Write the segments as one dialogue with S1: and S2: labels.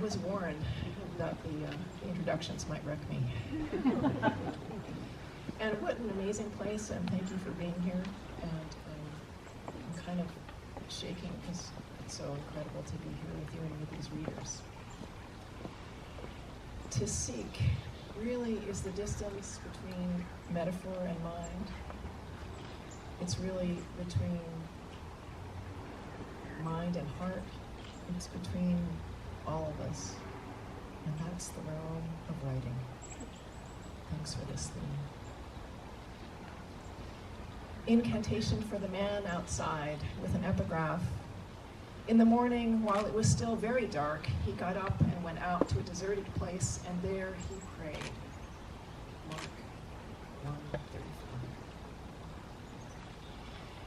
S1: was warned that the introductions might wreck me. And what an amazing place, and thank you for being here. And I'm kind of shaking because it's so incredible to be here with you and with these readers. To seek really is the distance between metaphor and mind. It's really between mind and heart. It's between all of us. And that's the realm of writing. Thanks for this theme. Incantation for the man outside with an epigraph. In the morning, while it was still very dark, he got up and went out to a deserted place, and there he prayed. Mark 1:35.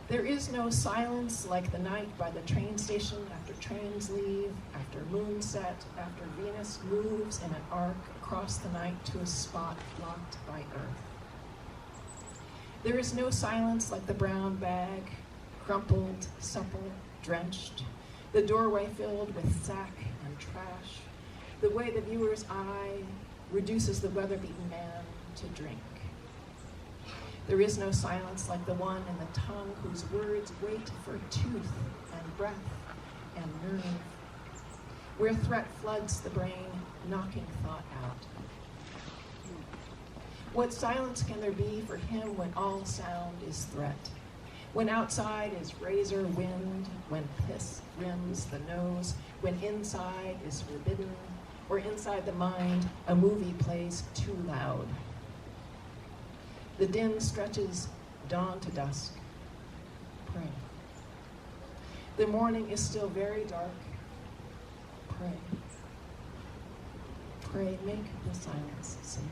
S1: There is no silence like the night by the train station after trains leave, after moonset, after Venus moves in an arc across the night to a spot blocked by Earth. There is no silence like the brown bag, crumpled, supple, drenched, the doorway filled with sack and trash, the way the viewer's eye reduces the weather-beaten man to drink. There is no silence like the one in the tongue whose words wait for tooth and breath and nerve, where threat floods the brain, knocking thought out. What silence can there be for him when all sound is threat? When outside is razor wind, when piss rims the nose, when inside is forbidden, or inside the mind a movie plays too loud. The din stretches dawn to dusk. Pray. The morning is still very dark. Pray. Pray, make the silence safe.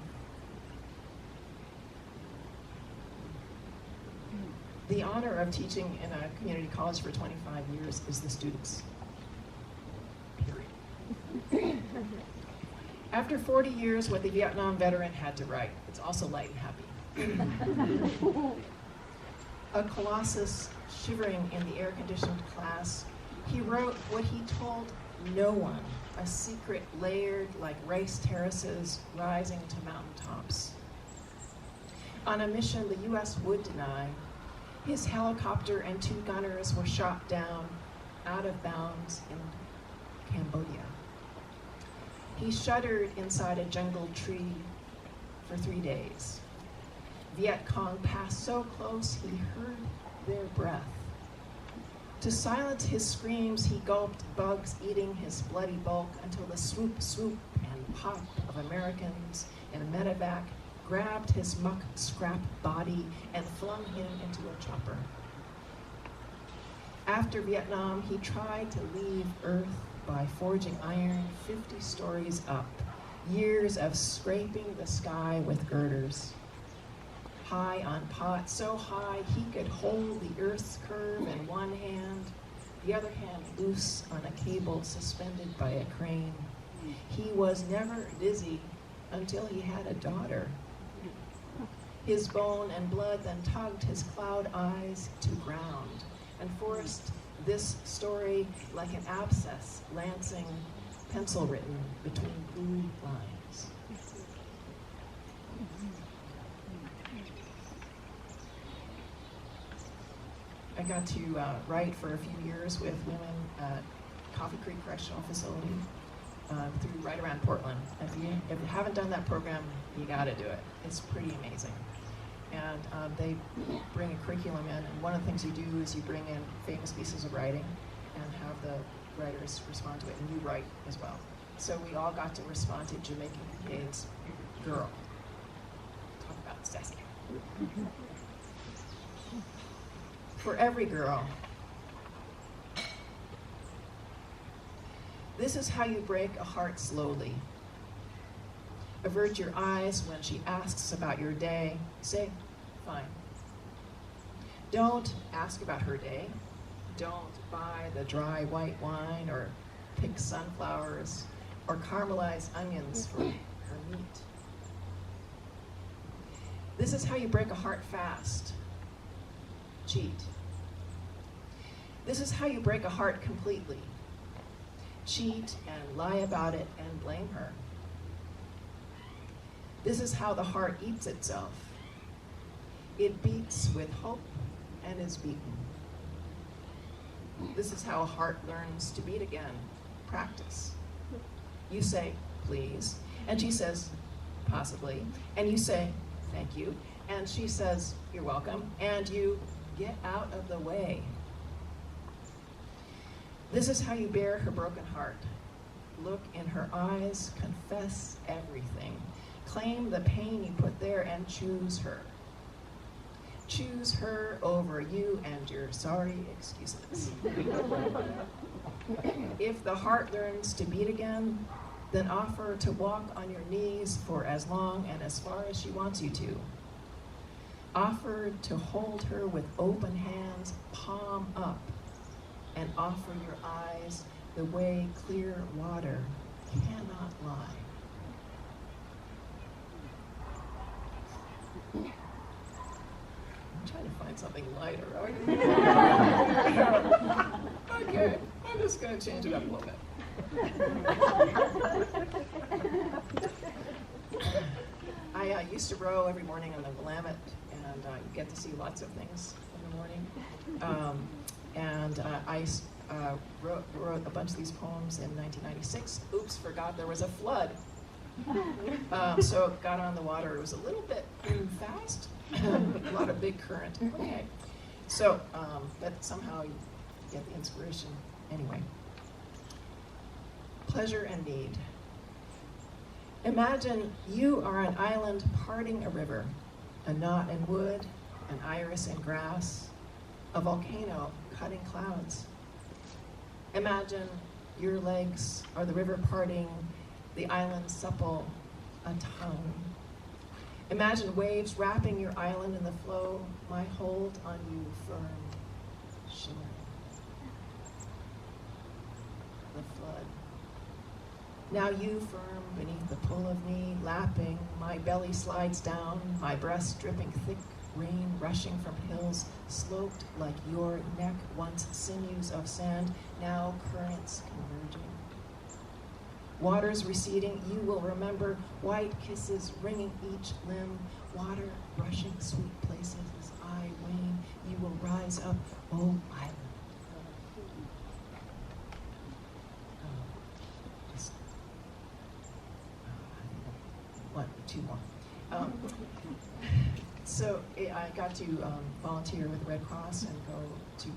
S1: The honor of teaching in a community college for 25 years is the students. Period. After 40 years, what the Vietnam veteran had to write. It's also light and happy. A colossus shivering in the air-conditioned class, he wrote what he told no one, a secret layered like rice terraces rising to mountaintops. On a mission the U.S. would deny, his helicopter and 2 gunners were shot down out of bounds in Cambodia. He shuddered inside a jungle tree for 3 days. Viet Cong passed so close he heard their breath. To silence his screams, he gulped bugs eating his bloody bulk until the swoop, swoop, and pop of Americans in a medevac grabbed his muck scrap body and flung him into a chopper. After Vietnam, he tried to leave Earth by forging iron 50 stories up, years of scraping the sky with girders. High on pot, so high he could hold the Earth's curve in one hand, the other hand loose on a cable suspended by a crane. He was never dizzy until he had a daughter. His bone and blood then tugged his cloud eyes to ground and forced this story like an abscess lancing pencil written between blue lines. I got to write for a few years with women at Coffee Creek Correctional Facility through right around Portland. If you haven't done that program, you got to do it. It's pretty amazing. And they bring a curriculum in, and one of the things you do is you bring in famous pieces of writing and have the writers respond to it, and you write as well. So we all got to respond to Jamaican Gade's Girl. Talk about sassy. For every girl, this is how you break a heart slowly. Avert your eyes when she asks about your day. Say, fine. Don't ask about her day. Don't buy the dry white wine or pick sunflowers or caramelize onions for her meat. This is how you break a heart fast. Cheat. This is how you break a heart completely. cheat and lie about it and blame her. This is how the heart eats itself. It beats with hope and is beaten. This is how a heart learns to beat again. Practice. You say, please, and she says, possibly, and you say, thank you, and she says, you're welcome, and you get out of the way. This is how you bear her broken heart. Look in her eyes, confess everything. Claim the pain you put there and choose her. Choose her over you and your sorry excuses. If the heart learns to beat again, then offer to walk on your knees for as long and as far as she wants you to. Offer to hold her with open hands, palm up, and offer your eyes the way clear water cannot lie. I'm trying to find something lighter. Okay, I'm just going to change it up a little bit. I used to row every morning on the Willamette, and you get to see lots of things in the morning. I wrote a bunch of these poems in 1996. Oops, forgot there was a flood. So got on the water. It was a little bit fast, a lot of big current. Okay, so but somehow you get the inspiration anyway. Pleasure and need. Imagine you are an island parting a river, a knot in wood, an iris in grass, a volcano cutting clouds. Imagine your legs are the river parting, the island supple, a tongue. Imagine waves wrapping your island in the flow, my hold on you firm, shimmering. The flood. Now you firm beneath the pull of me, lapping, my belly slides down, my breast dripping thick, rain rushing from hills, sloped like your neck, once sinews of sand, now currents converging. Waters receding, you will remember white kisses ringing each limb, water brushing sweet places as I wane, you will rise up, oh island. Two more. So I got to volunteer with the Red Cross and go to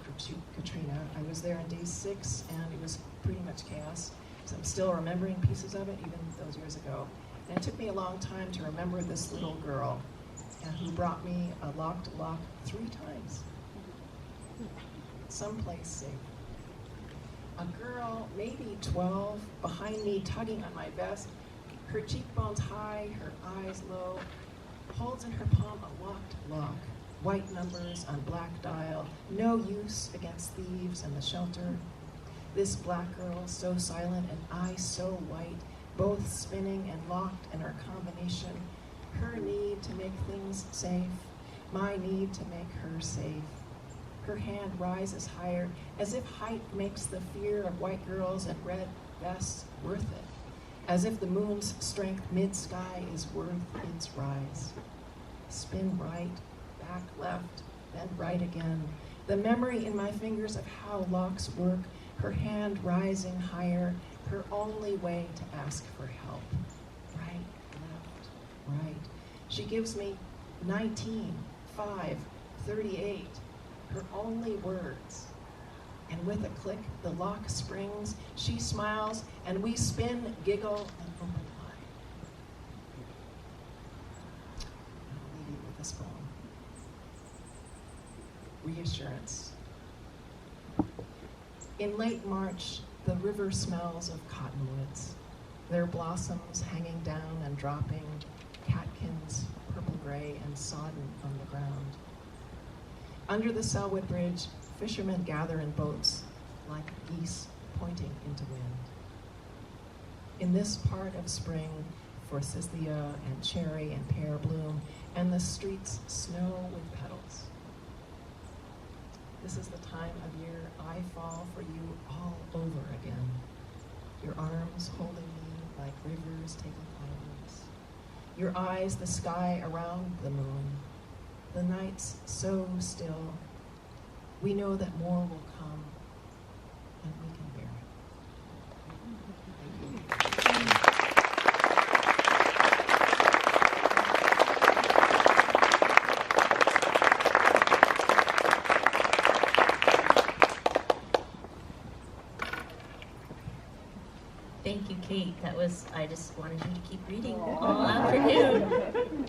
S1: Katrina. I was there on day 6, and it was pretty much chaos. So I'm still remembering pieces of it, even those years ago. And it took me a long time to remember this little girl who brought me a locked lock 3 times. Someplace safe. A girl, maybe 12, behind me, tugging on my vest, her cheekbones high, her eyes low, holds in her palm a locked lock, white numbers on black dial, no use against thieves and the shelter. This black girl, so silent, and I so white, both spinning and locked in our combination, her need to make things safe, my need to make her safe. Her hand rises higher, as if height makes the fear of white girls and red vests worth it. As if the moon's strength mid-sky is worth its rise. Spin right, back left, then right again. The memory in my fingers of how locks work, her hand rising higher, her only way to ask for help. Right, left, right. She gives me 19, 5, 38, her only words. And with a click, the lock springs, she smiles, and we spin, giggle, and open eye. I'll leave you with this poem. Reassurance. In late March, the river smells of cottonwoods, their blossoms hanging down and dropping, catkins, purple-gray and sodden on the ground. Under the Selwood Bridge, fishermen gather in boats, like geese pointing into wind. In this part of spring, forsythia and cherry and pear bloom, and the streets snow with petals. This is the time of year I fall for you all over again. Your arms holding me like rivers taking islands. Your eyes, the sky around the moon. The nights so still. We know that more will come, and we can bear
S2: Thank you, Kate. I just wanted you to keep reading all afternoon.